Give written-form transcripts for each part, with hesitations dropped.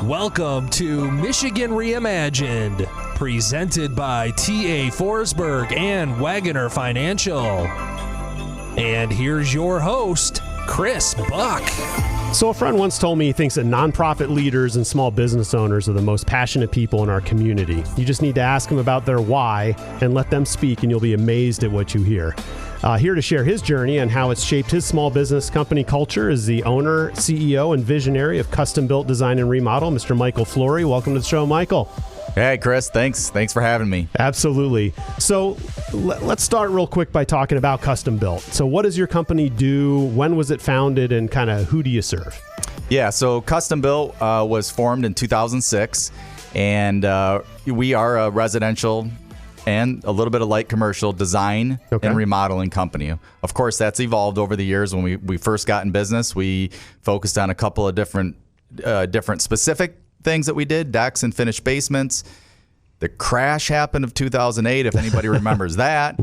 Welcome to Michigan Reimagined, presented by T.A. Forsberg and Wagoner Financial. And here's your host, Chris Buck. So a friend once told me he thinks that nonprofit leaders and small business owners are the most passionate people in our community. You just need to ask them about their why and let them speak, and you'll be amazed at what you hear. Here to share his journey and how it's shaped his small business company culture is the owner, CEO, and visionary of Custom Built Design and Remodel, Mr. Michael Flory. Welcome to the show, Michael. Hey, Chris. Thanks for having me. Absolutely. So let's start real quick by talking about Custom Built. So what does your company do? When was it founded? And kind of who do you serve? Yeah, so Custom Built was formed in 2006, and we are a residential and a little bit of light commercial design and remodeling company. Of course, that's evolved over the years. When we first got in business, we focused on a couple of different specific things that we did, decks and finished basements. The crash happened of 2008, if anybody remembers that.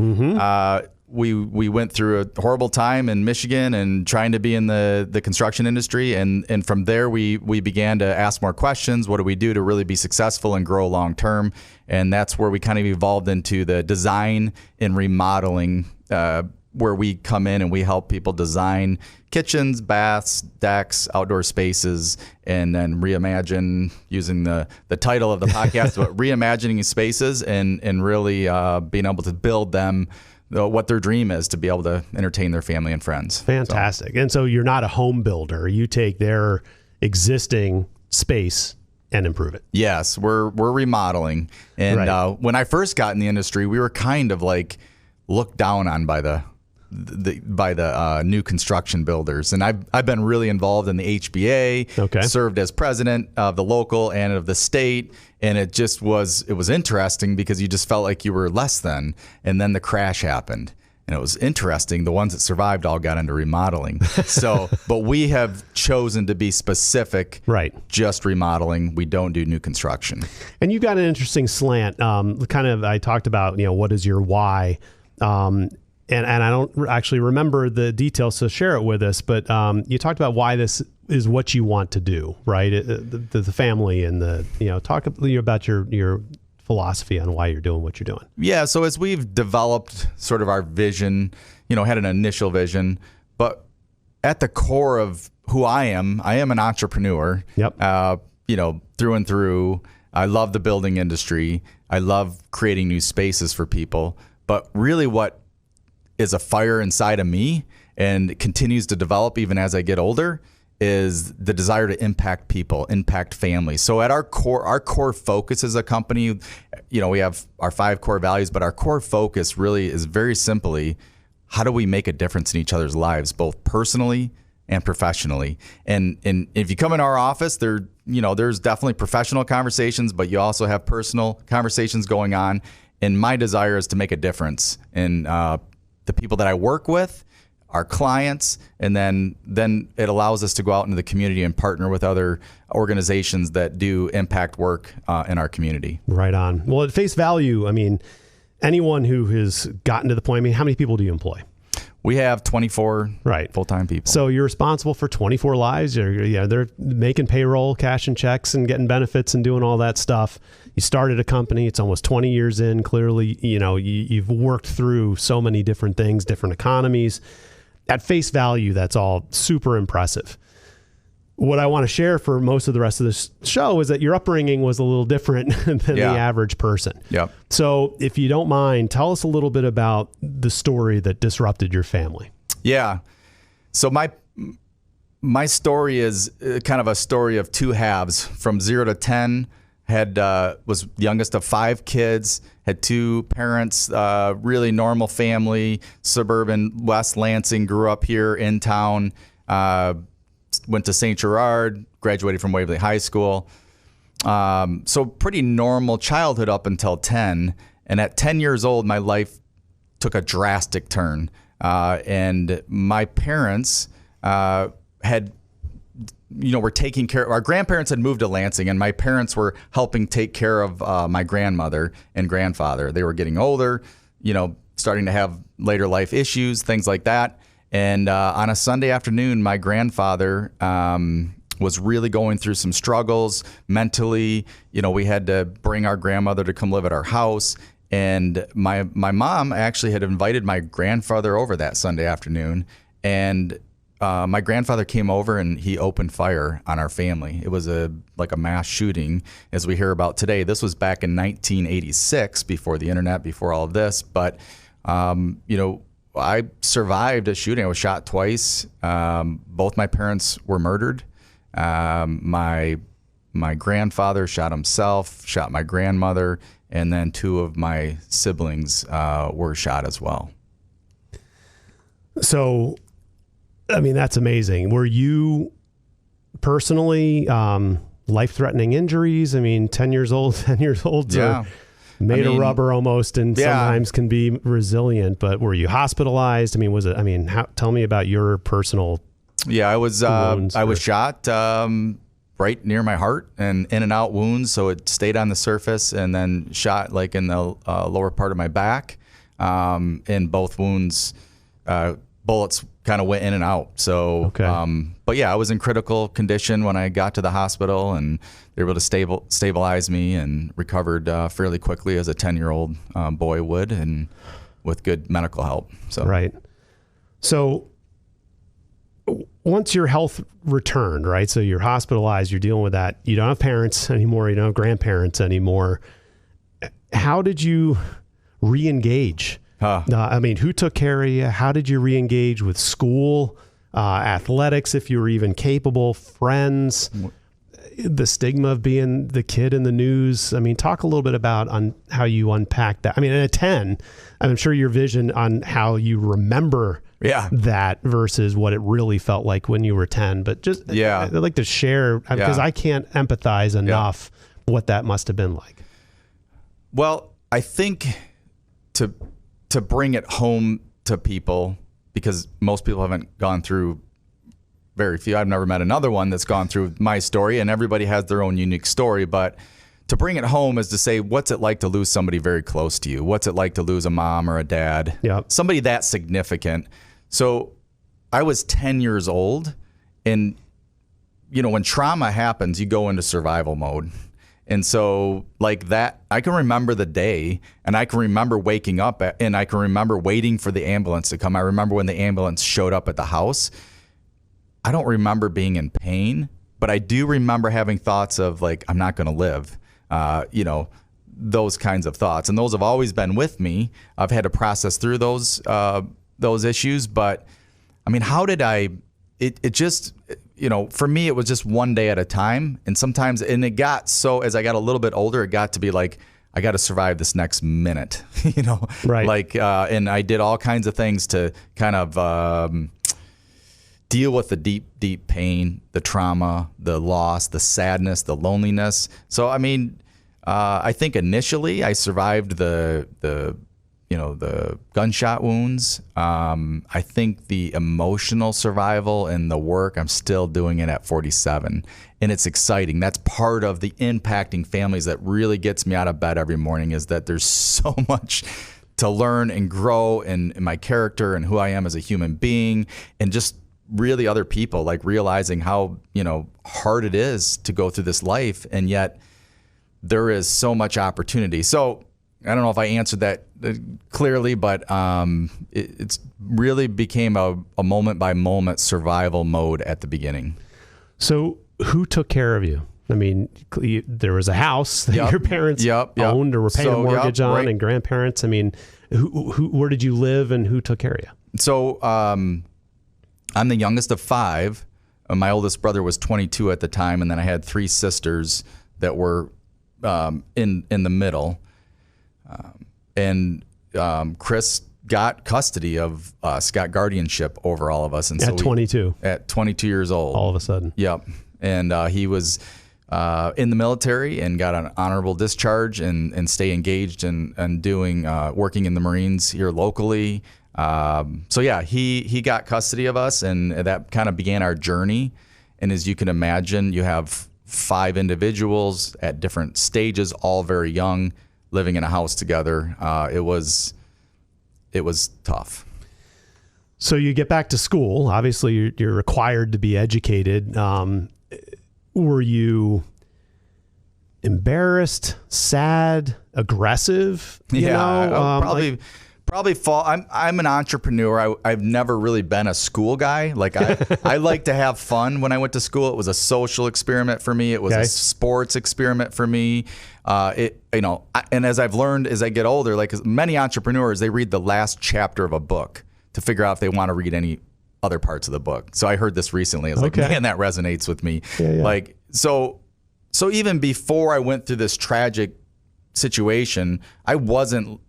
We went through a horrible time in Michigan and trying to be in the construction industry. And from there, we began to ask more questions. What do we do to really be successful and grow long term? And that's where we kind of evolved into the design and remodeling, where we come in and we help people design kitchens, baths, decks, outdoor spaces, and then reimagine, using the title of the podcast, but reimagining spaces and really being able to build them what their dream is, to be able to entertain their family and friends. Fantastic. And so you're not a home builder. You take their existing space and improve it. Yes, we're remodeling. And when I first got in the industry, we were kind of like looked down on by the new construction builders. And I've been really involved in the HBA, served as president of the local and of the state. And it was interesting because you just felt like you were less than. And then the crash happened. And it was interesting. The ones that survived all got into remodeling. But we have chosen to be specific, just remodeling. We don't do new construction. And you've got an interesting slant. I talked about, what is your why? And I don't actually remember the details, so share it with us. But you talked about why this is what you want to do, right? The family and talk about your philosophy on why you're doing what you're doing. Yeah. So as we've developed sort of our vision, had an initial vision, but at the core of who I am an entrepreneur. Yep. Through and through. I love the building industry. I love creating new spaces for people. But really, what is a fire inside of me and continues to develop even as I get older is the desire to impact people, impact families. So at our core focus as a company, we have our 5 core values, but our core focus really is very simply, how do we make a difference in each other's lives, both personally and professionally? And if you come in our office, there's definitely professional conversations, but you also have personal conversations going on. And my desire is to make a difference in the people that I work with, our clients, and then it allows us to go out into the community and partner with other organizations that do impact work in our community. Right on. Well, at face value, anyone who has gotten to the point, how many people do you employ? We have 24 full-time people. So you're responsible for 24 lives. They're making payroll, cashing checks, and getting benefits and doing all that stuff. You started a company. It's almost 20 years in. Clearly, you've worked through so many different things, different economies. At face value, that's all super impressive. What I want to share for most of the rest of this show is that your upbringing was a little different than the average person. Yep. So if you don't mind, tell us a little bit about the story that disrupted your family. Yeah. So my story is kind of a story of 2 halves. From 0 to 10, was the youngest of 5 kids, had 2 parents, really normal family, suburban West Lansing, grew up here in town, went to St. Gerard, graduated from Waverly High School. So pretty normal childhood up until 10. And at 10 years old, my life took a drastic turn. And my parents were taking care of, our grandparents had moved to Lansing, and my parents were helping take care of my grandmother and grandfather. They were getting older, starting to have later life issues, things like that. And on a Sunday afternoon, my grandfather was really going through some struggles mentally. We had to bring our grandmother to come live at our house. And my mom actually had invited my grandfather over that Sunday afternoon. And my grandfather came over and he opened fire on our family. It was like a mass shooting, as we hear about today. This was back in 1986, before the internet, before all of this. But, I survived a shooting. I was shot twice. Both my parents were murdered. My grandfather shot himself, shot my grandmother, and then 2 of my siblings were shot as well. So, that's amazing. Were you personally life-threatening injuries? 10 years old yeah. Made of rubber almost, and sometimes can be resilient, but were you hospitalized? Tell me about your personal I was shot right near my heart and in and out wounds. So it stayed on the surface, and then shot like in the lower part of my back. In both wounds, bullets kind of went in and out. So, okay. But yeah, I was in critical condition when I got to the hospital, and they were able to stabilize me and recovered fairly quickly, as a 10-year-old boy would, and with good medical help. So, right. So once your health returned, right? So you're hospitalized, you're dealing with that. You don't have parents anymore. You don't have grandparents anymore. How did you re-engage? Who took care of you? How did you re-engage with school, athletics, if you were even capable, friends, the stigma of being the kid in the news? Talk a little bit about on how you unpack that. At 10, I'm sure your vision on how you remember that versus what it really felt like when you were 10. But just I'd like to share, because I can't empathize enough what that must have been like. Well, I think to bring it home to people, because most people haven't gone through, very few. I've never met another one that's gone through my story, and everybody has their own unique story. But to bring it home is to say, what's it like to lose somebody very close to you? What's it like to lose a mom or a dad? Somebody that significant. So I was 10 years old, and when trauma happens, you go into survival mode. And so like that, I can remember the day, and I can remember waking up and I can remember waiting for the ambulance to come. I remember when the ambulance showed up at the house. I don't remember being in pain, but I do remember having thoughts of like, I'm not going to live, those kinds of thoughts. And those have always been with me. I've had to process through those issues, but how did it just, for me, it was just one day at a time. And sometimes, and it got so, as I got a little bit older, it got to be like, I got to survive this next minute, Right. Like, and I did all kinds of things to kind of deal with the deep, deep pain, the trauma, the loss, the sadness, the loneliness. So, I think initially I survived the gunshot wounds. I think the emotional survival and the work, I'm still doing it at 47. And it's exciting. That's part of the impacting families that really gets me out of bed every morning, is that there's so much to learn and grow in my character and who I am as a human being, and just really other people, like realizing how, hard it is to go through this life. And yet there is so much opportunity. So I don't know if I answered that clearly, but it's really became a moment by moment survival mode at the beginning. So who took care of you? There was a house that your parents owned or were paying a mortgage on, and grandparents. Where did you live, and who took care of you? So I'm the youngest of 5. My oldest brother was 22 at the time, and then I had 3 sisters that were in the middle. Chris got custody of us, got guardianship over all of us. And at 22? At 22 years old. All of a sudden. Yep. And he was in the military and got an honorable discharge and stay engaged and doing working in the Marines here locally. He got custody of us, and that kind of began our journey. And as you can imagine, you have 5 individuals at different stages, all very young, living in a house together. It was tough. So you get back to school. Obviously, you're required to be educated. were you embarrassed, sad, aggressive? Probably fall. I'm an entrepreneur. I've never really been a school guy. Like I like to have fun when I went to school. It was a social experiment for me. It was a sports experiment for me. And as I've learned as I get older, like many entrepreneurs, they read the last chapter of a book to figure out if they want to read any other parts of the book. So I heard this recently. I was like, man, that resonates with me. Yeah. Like, so even before I went through this tragic situation, I wasn't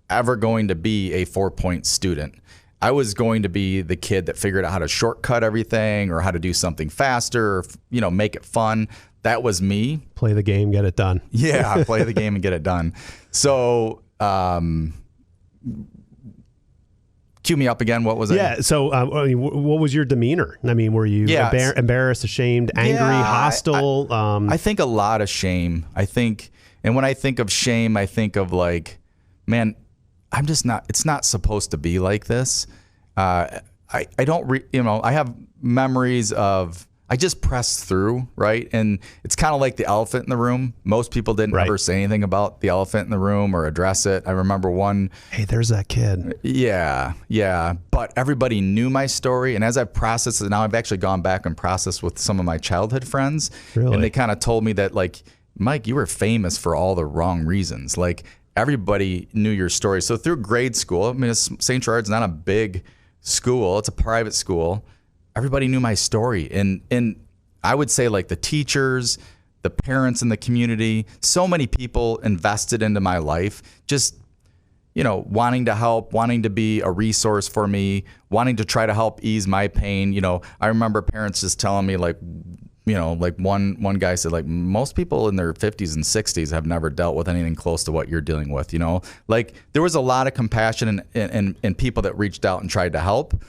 ever going to be a 4-point student. I was going to be the kid that figured out how to shortcut everything or how to do something faster, or, make it fun. That was me. Play the game, get it done. Yeah, play the game and get it done. So, cue me up again. What was it? Yeah. So, what was your demeanor? I mean, were you embarrassed, ashamed, angry, hostile? I think a lot of shame. And when I think of shame, I think of like, man, I'm just not. It's not supposed to be like this. I don't. I have memories of. I just pressed through, right? And it's kind of like the elephant in the room. Most people didn't ever say anything about the elephant in the room or address it. I remember one. Hey, there's that kid. Yeah. But everybody knew my story. And as I've processed it now, I've actually gone back and processed with some of my childhood friends. Really? And they kind of told me that, like, Mike, you were famous for all the wrong reasons. Like, everybody knew your story. So through grade school, I mean, St. Gerard's not a big school. It's a private school. Everybody knew my story. And I would say, like, the teachers, the parents in the community, so many people invested into my life, just, wanting to help, wanting to be a resource for me, wanting to try to help ease my pain. I remember parents just telling me, like, like one guy said, like, most people in their 50s and 60s have never dealt with anything close to what you're dealing with, Like, there was a lot of compassion and people that reached out and tried to help.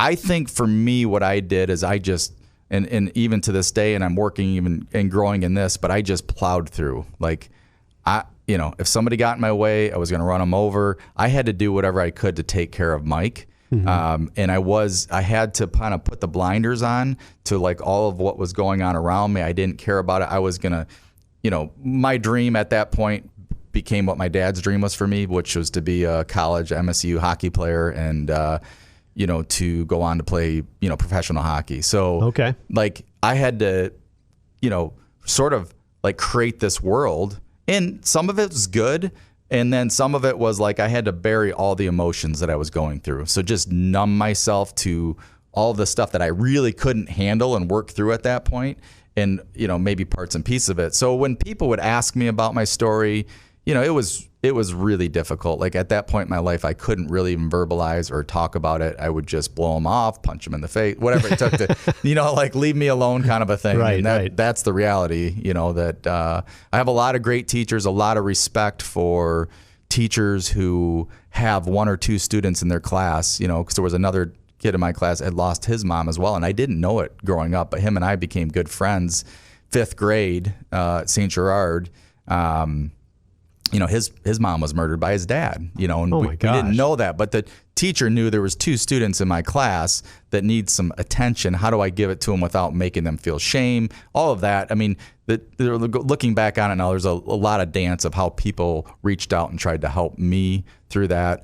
I think for me, what I did is I just, and even to this day, and I'm working even and growing in this, but I just plowed through. Like, if somebody got in my way, I was going to run them over. I had to do whatever I could to take care of Mike. Mm-hmm. And I had to kind of put the blinders on to, like, all of what was going on around me. I didn't care about it. I was going to, my dream at that point became what my dad's dream was for me, which was to be a college MSU hockey player and, to go on to play, professional hockey. So, like, I had to, sort of like create this world, and some of it was good. And then some of it was like I had to bury all the emotions that I was going through. So just numb myself to all the stuff that I really couldn't handle and work through at that point, and, maybe parts and pieces of it. So when people would ask me about my story, it was really difficult. Like, at that point in my life, I couldn't really even verbalize or talk about it. I would just blow them off, punch them in the face, whatever it took to, like, leave me alone kind of a thing. Right, and that's the reality, that I have a lot of great teachers, a lot of respect for teachers who have one or two students in their class, because there was another kid in my class had lost his mom as well. And I didn't know it growing up, but him and I became good friends. 5th grade, St. Gerard, his mom was murdered by his dad, and we didn't know that. But the teacher knew there was 2 students in my class that need some attention. How do I give it to them without making them feel shame? All of that. I mean, looking back on it now, there's a lot of dance of how people reached out and tried to help me through that.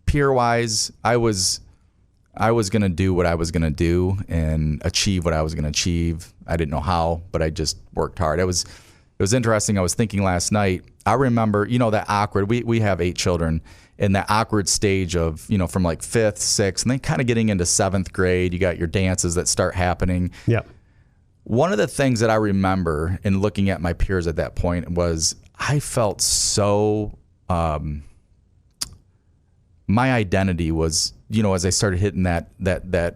Peer-wise, I was going to do what I was going to do and achieve what I was going to achieve. I didn't know how, but I just worked hard. It was interesting. I was thinking last night, I remember, that awkward, we have 8 children, and that awkward stage of, from like 5th, 6th, and then kind of getting into 7th grade, you got your dances that start happening. Yeah. One of the things that I remember in looking at my peers at that point was I felt so, my identity was, as I started hitting that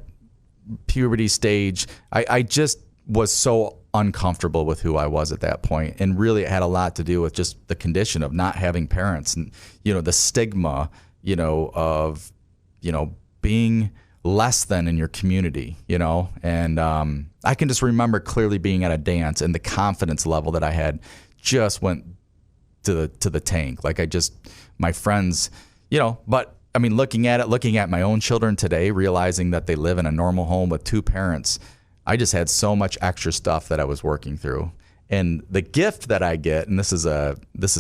puberty stage, I just was so uncomfortable with who I was at that point. And really it had a lot to do with just the condition of not having parents and, the stigma, of, being less than in your community, and I can just remember clearly being at a dance and the confidence level that I had just went to the tank. Like my friends, but I mean, looking at my own children today, realizing that they live in a normal home with 2 parents, I just had so much extra stuff that I was working through. And the gift that I get, and this is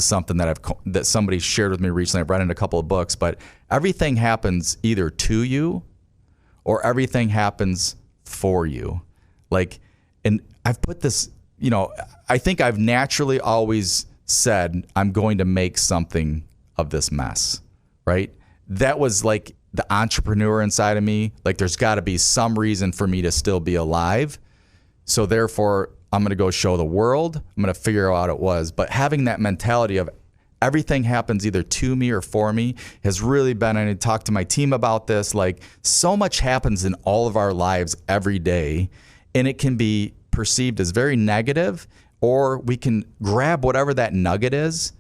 something that somebody shared with me recently. I've read in a couple of books, but everything happens either to you or everything happens for you. Like, and I've put this, I think I've naturally always said, I'm going to make something of this mess, right? That was like the entrepreneur inside of me. Like, there's got to be some reason for me to still be alive. So therefore, I'm going to go show the world. I'm going to figure out what it was. But having that mentality of everything happens either to me or for me has really been, and I talked to my team about this, like, so much happens in all of our lives every day, and it can be perceived as very negative, or we can grab whatever that nugget is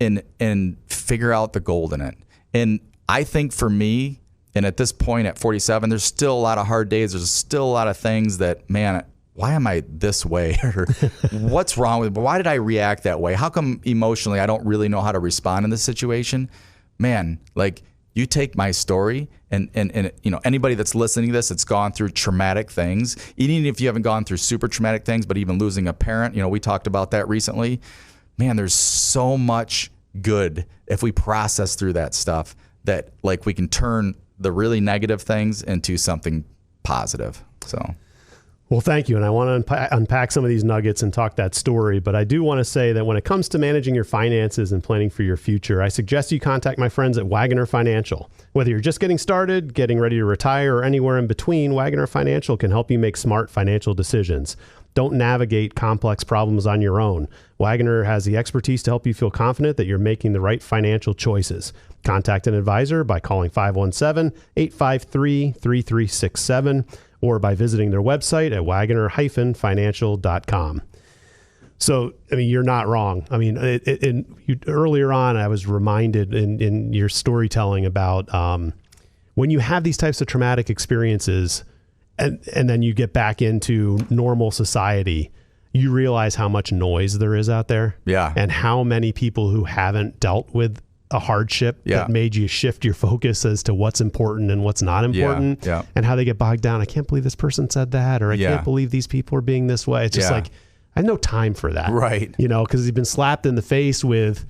and figure out the gold in it. And I think for me, and at this point at 47, there's still a lot of hard days. There's still a lot of things that, man, why am I this way? Or what's wrong with me? Why did I react that way? How come emotionally I don't really know how to respond in this situation? Man, like, you take my story and anybody that's listening to this that's gone through traumatic things, even if you haven't gone through super traumatic things, but even losing a parent, we talked about that recently. Man, there's so much good if we process through that stuff that, like, we can turn the really negative things into something positive. So. Well, thank you. And I want to unpack some of these nuggets and talk that story. But I do want to say that when it comes to managing your finances and planning for your future, I suggest you contact my friends at Wagoner Financial. Whether you're just getting started, getting ready to retire, or anywhere in between, Wagoner Financial can help you make smart financial decisions. Don't navigate complex problems on your own. Wagoner has the expertise to help you feel confident that you're making the right financial choices. Contact an advisor by calling 517-853-3367 or by visiting their website at wagoner-financial.com. So, I mean, you're not wrong. I mean, earlier on, I was reminded in your storytelling about when you have these types of traumatic experiences and then you get back into normal society, you realize how much noise there is out there. Yeah. And how many people who haven't dealt with a hardship that made you shift your focus as to what's important and what's not important, and how they get bogged down. I can't believe this person said that, or I can't believe these people are being this way. It's just like, I have no time for that. Right. Because you've been slapped in the face with,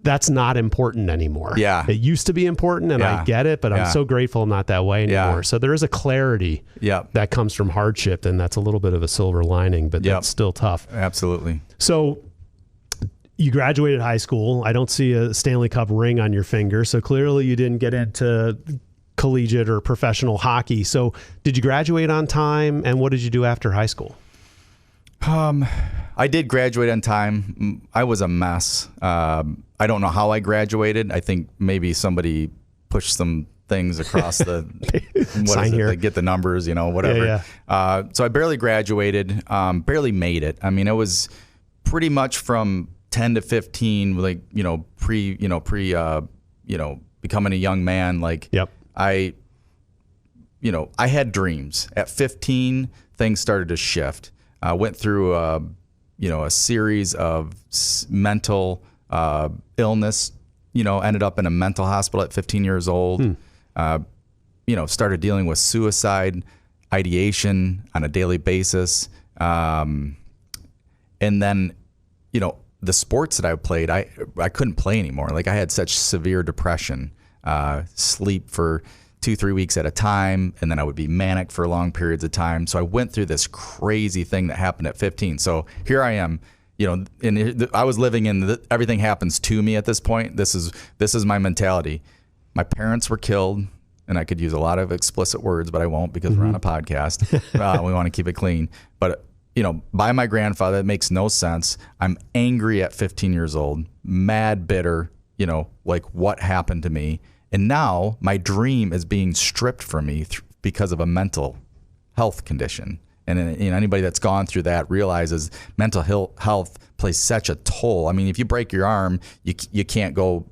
that's not important anymore. Yeah. It used to be important, and I get it, but I'm so grateful I'm not that way anymore. Yeah. So there is a clarity that comes from hardship, and that's a little bit of a silver lining, but that's still tough. Absolutely. So you graduated high school. I don't see a Stanley Cup ring on your finger, so clearly you didn't get into collegiate or professional hockey. So did you graduate on time, and what did you do after high school? I did graduate on time. I was a mess. I don't know how I graduated. I think maybe somebody pushed some things across the sign here. They get the numbers, whatever. So I barely graduated, barely made it. I mean, it was pretty much from 10 to 15, like, becoming a young man. Like, I had dreams. At 15, things started to shift. I went through, a series of mental illness, ended up in a mental hospital at 15 years old, started dealing with suicide ideation on a daily basis. And then, the sports that I played, I couldn't play anymore. Like, I had such severe depression, sleep for 2-3 weeks at a time, and then I would be manic for long periods of time. So I went through this crazy thing that happened at 15. So here I am, and I was living in everything happens to me at this point. This is my mentality. My parents were killed, and I could use a lot of explicit words, but I won't because we're on a podcast. We want to keep it clean. But by my grandfather, it makes no sense. I'm angry at 15 years old, mad, bitter, like, what happened to me? And now my dream is being stripped from me because of a mental health condition. And anybody that's gone through that realizes mental health plays such a toll. I mean, if you break your arm, you can't go,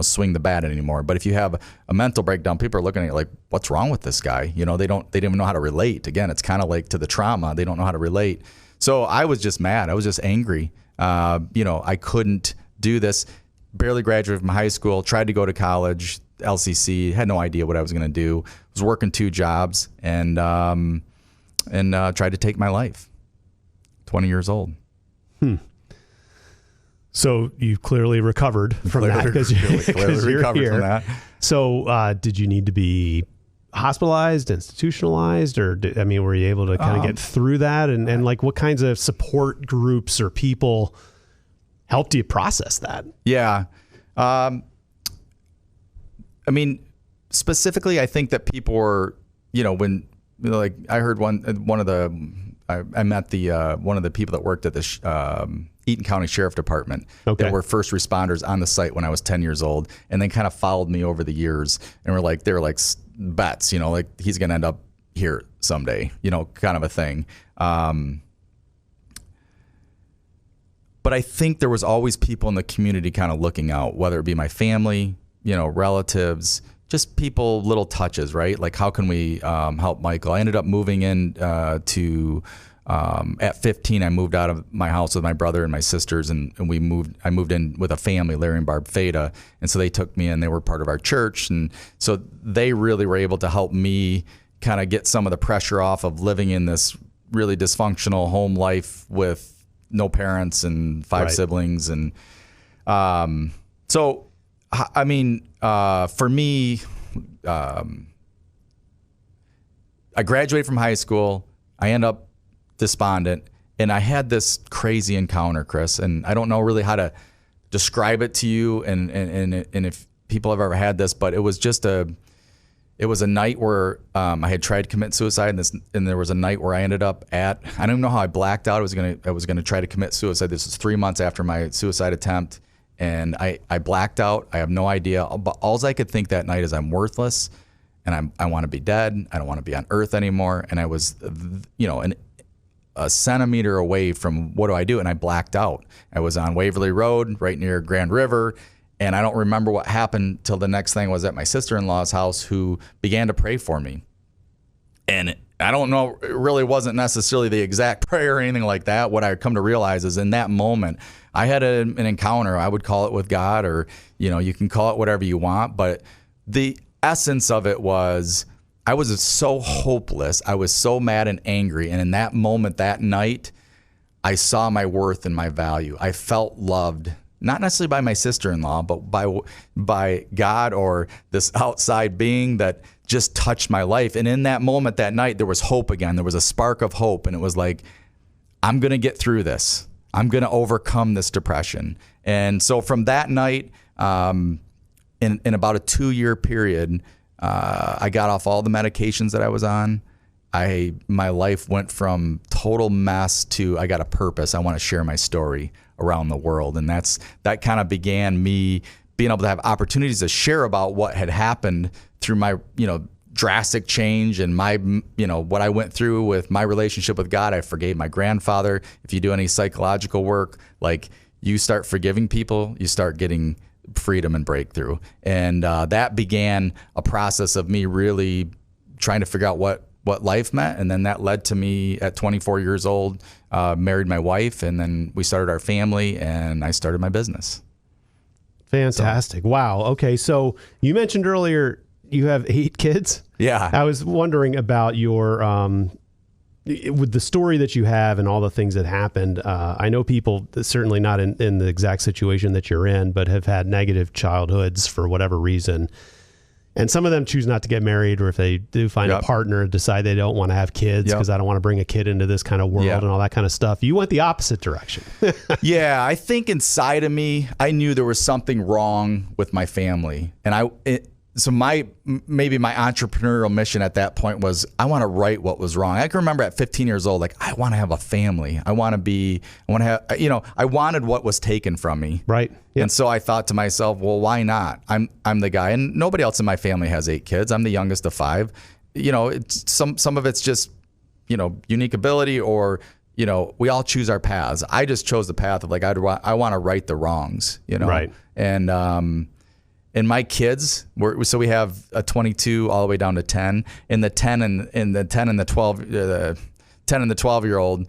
swing the bat anymore. But if you have a mental breakdown, people are looking at you like, what's wrong with this guy? They didn't even know how to relate. Again, it's kind of like to the trauma. They don't know how to relate. So I was just mad. I was just angry. I couldn't do this. Barely graduated from high school, tried to go to college, LCC, had no idea what I was going to do. Was working 2 jobs, and and tried to take my life. 20 years old. So you clearly recovered from that because you're recovered here. from that. So did you need to be hospitalized, institutionalized, or were you able to kind of get through that? And like, what kinds of support groups or people helped you process that? Yeah. Specifically, I think that people were, when like I heard I met one of the people that worked at the Eaton County Sheriff Department that were first responders on the site when I was 10 years old, and they kind of followed me over the years, and they were like bets, like he's going to end up here someday, kind of a thing. But I think there was always people in the community kind of looking out, whether it be my family, relatives, just people, little touches, right? Like, how can we help Michael? I ended up moving in at 15, I moved out of my house with my brother and my sisters, and I moved in with a family, Larry and Barb Feda. And so they took me in, they were part of our church. And so they really were able to help me kind of get some of the pressure off of living in this really dysfunctional home life with no parents and 5 siblings. And for me, I graduated from high school. I end up despondent, and I had this crazy encounter, Chris, and I don't know really how to describe it to you, and if people have ever had this, but it was a night where I had tried to commit suicide, and there was a night where I ended up I don't even know how I blacked out. I was gonna try to commit suicide. This was 3 months after my suicide attempt, and I blacked out. I have no idea, but all I could think that night is I'm worthless, and I want to be dead. I don't want to be on earth anymore. And I was, a centimeter away from what do I do? And I blacked out. I was on Waverly Road right near Grand River, and I don't remember what happened till the next thing was at my sister-in-law's house, who began to pray for me. And I don't know, it really wasn't necessarily the exact prayer or anything like that. What I come to realize is in that moment, I had an encounter. I would call it with God, or, you can call it whatever you want. But the essence of it was, I was so hopeless. I was so mad and angry. And in that moment, that night, I saw my worth and my value. I felt loved, not necessarily by my sister-in-law, but by God or this outside being that just touched my life. And in that moment, that night, there was hope again. There was a spark of hope. And it was like, I'm going to get through this. I'm going to overcome this depression. And so from that night, in about a 2-year period, I got off all the medications that I was on. My life went from total mess to I got a purpose. I want to share my story around the world. And that kind of began me being able to have opportunities to share about what had happened through my, drastic change and my, what I went through with my relationship with God. I forgave my grandfather. If you do any psychological work, like, you start forgiving people, you start getting freedom and breakthrough. And that began a process of me really trying to figure out what life meant. And then that led to me at 24 years old, married my wife, and then we started our family, and I started my business. Fantastic. Wow. Okay. So you mentioned earlier you have 8 kids. Yeah. I was wondering about your, with the story that you have and all the things that happened. I know people, certainly not in the exact situation that you're in, but have had negative childhoods for whatever reason. And some of them choose not to get married, or if they do find a partner, decide they don't want to have kids because I don't want to bring a kid into this kind of world and all that kind of stuff. You went the opposite direction. Yeah, I think inside of me, I knew there was something wrong with my family. And so maybe my entrepreneurial mission at that point was, I want to right what was wrong. I can remember at 15 years old, like, I want to have a family. I wanted what was taken from me. Right. Yep. And so I thought to myself, well, why not? I'm the guy, and nobody else in my family has 8 kids. I'm the youngest of 5. It's some of it's just, unique ability, or, we all choose our paths. I just chose the path of like, I want to right the wrongs, Right. And my kids, so we have a 22 all the way down to 10. In the 10 and the 10 and the 12-year-old,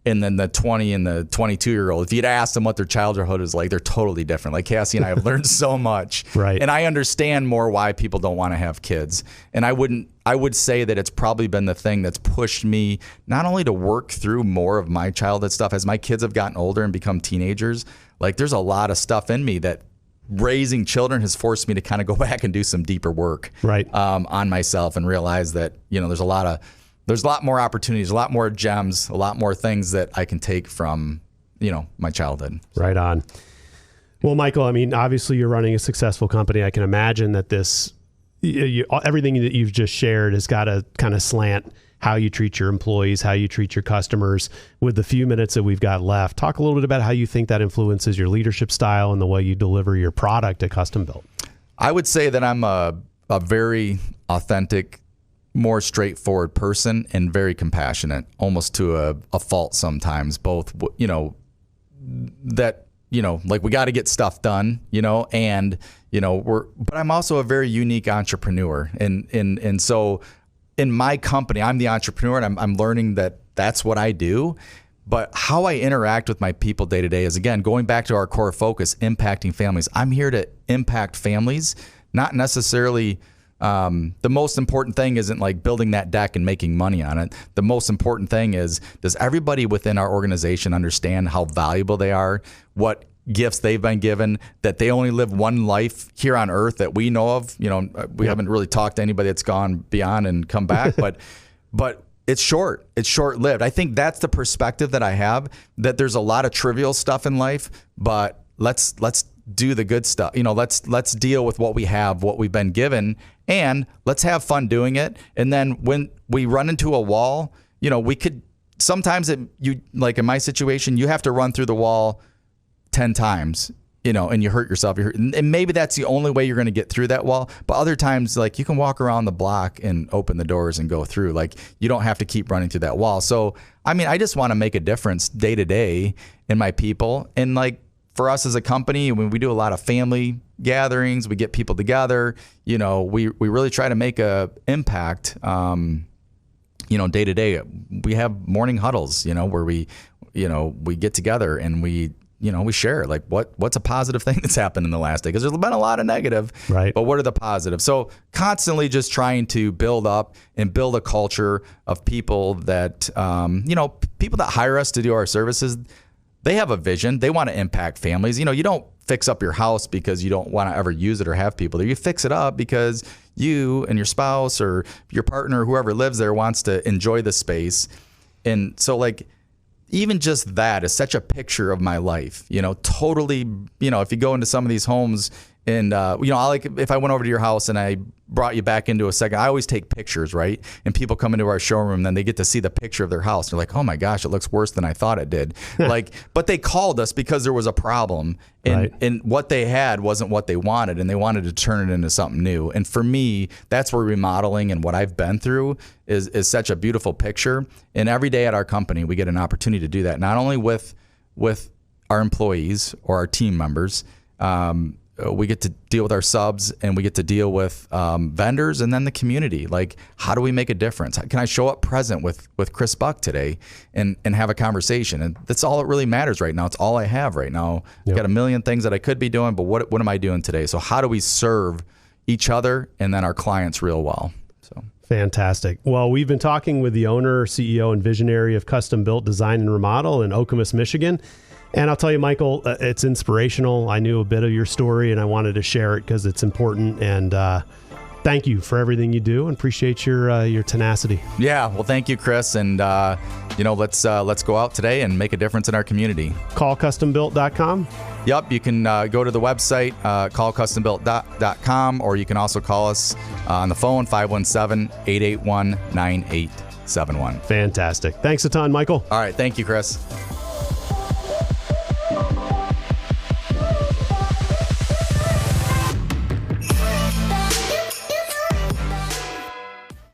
and then the 20 and the 22-year-old. If you'd ask them what their childhood is like, they're totally different. Like Cassie and I have learned so much, right? And I understand more why people don't want to have kids. And I wouldn't I would say that it's probably been the thing that's pushed me not only to work through more of my childhood stuff as my kids have gotten older and become teenagers. Like there's a lot of stuff in me that raising children has forced me to kind of go back and do some deeper work on myself and realize that, there's a lot more opportunities, a lot more gems, a lot more things that I can take from, my childhood. Right on. Well, Michael, I mean, obviously you're running a successful company. I can imagine that everything that you've just shared has got to kind of slant how you treat your employees, how you treat your customers. With the few minutes that we've got left, talk a little bit about how you think that influences your leadership style and the way you deliver your product at Custom Built. I would say that I'm a very authentic, more straightforward person and very compassionate, almost to a fault sometimes, both, that, like we got to get stuff done, and, but I'm also a very unique entrepreneur. And so in my company, I'm the entrepreneur and I'm learning that that's what I do. But how I interact with my people day to day is, again, going back to our core focus, impacting families. I'm here to impact families, not necessarily. The most important thing isn't like building that deck and making money on it. The most important thing is, does everybody within our organization understand how valuable they are, what gifts they've been given, that they only live one life here on earth that we know of? We haven't really talked to anybody that's gone beyond and come back, but it's short. It's short-lived. I think that's the perspective that I have, that there's a lot of trivial stuff in life, but let's do the good stuff. Let's deal with what we have, what we've been given, and let's have fun doing it. And then when we run into a wall, we could sometimes like in my situation, you have to run through the wall 10 times, and you hurt yourself. And maybe that's the only way you're going to get through that wall. But other times, like, you can walk around the block and open the doors and go through. Like, you don't have to keep running through that wall. So, I mean, I just want to make a difference day to day in my people. And like, for us as a company, when we do a lot of family gatherings, we get people together, we really try to make a impact, day to day. We have morning huddles, where we get together and we share like what's a positive thing that's happened in the last day, because there's been a lot of negative, right? But what are the positives? So constantly just trying to build up and build a culture of people that, people that hire us to do our services. They have a vision. They want to impact families. You don't fix up your house because you don't want to ever use it or have people there. You fix it up because you and your spouse or your partner, whoever lives there, wants to enjoy the space. And so, like, even just that is such a picture of my life, totally, if you go into some of these homes and, if I went over to your house and I brought you back into a second, I always take pictures, right? And people come into our showroom and then they get to see the picture of their house. They're like, oh my gosh, it looks worse than I thought it did. But they called us because there was a problem and what they had wasn't what they wanted, and they wanted to turn it into something new. And for me, that's where remodeling and what I've been through is such a beautiful picture. And every day at our company, we get an opportunity to do that, not only with our employees or our team members, we get to deal with our subs, and we get to deal with vendors, and then the community. Like, how do we make a difference? Can I show up present with Chris Buck today and have a conversation? And that's all that really matters right now. It's all I have right now. I've got a million things that I could be doing, but what am I doing today? So how do we serve each other and then our clients real well? So fantastic. Well, we've been talking with the owner, CEO, and visionary of Custom Built Design and Remodel in Okemos, Michigan. And I'll tell you, Michael, it's inspirational. I knew a bit of your story, and I wanted to share it because it's important. And thank you for everything you do, and appreciate your tenacity. Yeah, well, thank you, Chris. And let's go out today and make a difference in our community. Callcustombuilt.com. Yep, you can go to the website, callcustombuilt.com, or you can also call us on the phone, 517-881-9871. Fantastic. Thanks a ton, Michael. All right, thank you, Chris.